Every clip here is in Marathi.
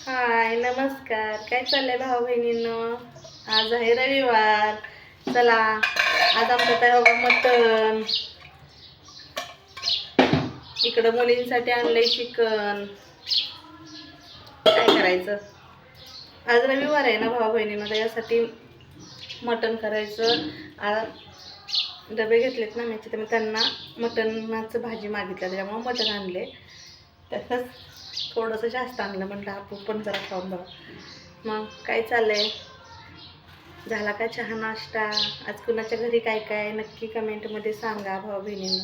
हाय नमस्कार. काय चाललंय भाऊ बहिणींनो? आज आहे रविवार. चला आज आमचं काय बघा मटण. इकडं मुलींसाठी आणलंय चिकन. काय करायचं, आज रविवार आहे ना भाऊ बहिणींनो, त्याच्यासाठी मटण करायचं. डबे घेतलेत ना मी, तर मी त्यांना मटणाचं भाजी मागितलं, त्याच्यामुळे मटण आणले. त्यातच थोडंसं जास्त आणलं, म्हटलं आपण पण जरा खाऊन बघा. मग काय चाललंय, झाला का चहा नाश्ता? आज कुणाच्या घरी काय काय नक्की कमेंटमध्ये सांगा भाऊ बहिणींना.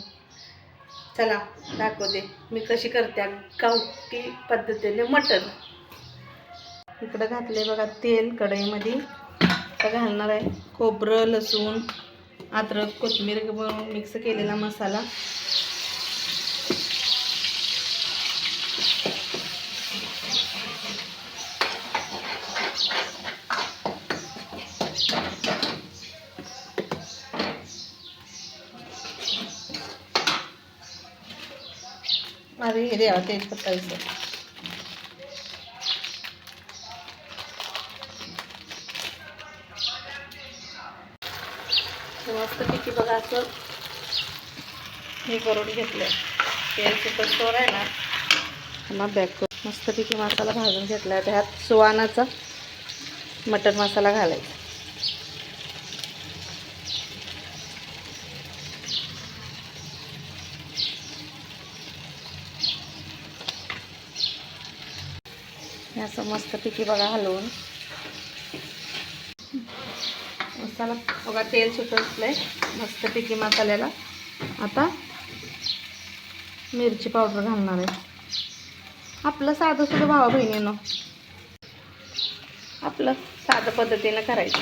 चला दाखवते मी कशी करते गावठी पद्धतीने मटण. इकडं घातले बघा तेल कढईमध्ये. आता घालणार आहे खोबरं, लसूण, अद्रक, कोथिंबीर मिक्स केलेला मसाला. अरे हे द्यावा तेजपत्ता मस्तपैकी बघा असं हे करून घेतलं. तेल सुकट स्टोर आहे ना, मग बॅक करून मस्तपैकी मसाला भाजून घेतला. त्यात सुवानाचा मटण मसाला घालायचा. असं मस्तपैकी बघा हलवून मसाला बघा तेल सुटलंय मस्तपैकी मसाल्याला. आता मिरची पावडर घालणार आहे. आपलं साधं सुद्धा भावा बहिणीनं आपलं साधं पद्धतीनं करायचं.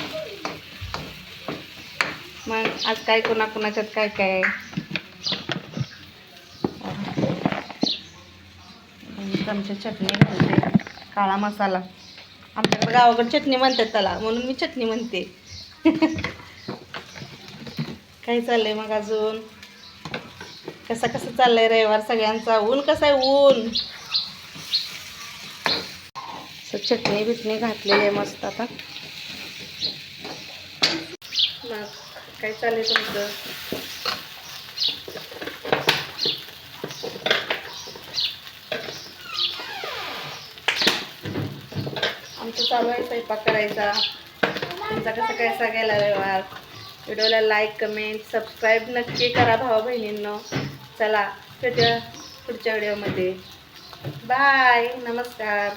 मग आज काय कोणाच्यात काय काय चमचे चटणी घालते, काळा मसाला. आमच्याकडे गावाकडे चटणी म्हणतात त्याला, म्हणून मी चटणी म्हणते. काय चाललंय मग अजून? कसं चाललंय रविवार सगळ्यांचा? ऊन कसं आहे ऊन? चटणी बिटणी घातलेली आहे मस्त. आता मग काय चाललंय तुमचं? आमचं चालू आहे स्वयंपाक करायचा. तुमचा कसं काय सगळ्याला रविवार? व्हिडिओला लाईक, कमेंट, सबस्क्राईब नक्की करा भावा बहिणींनो. चला भेटूया पुढच्या व्हिडिओमध्ये. बाय, नमस्कार.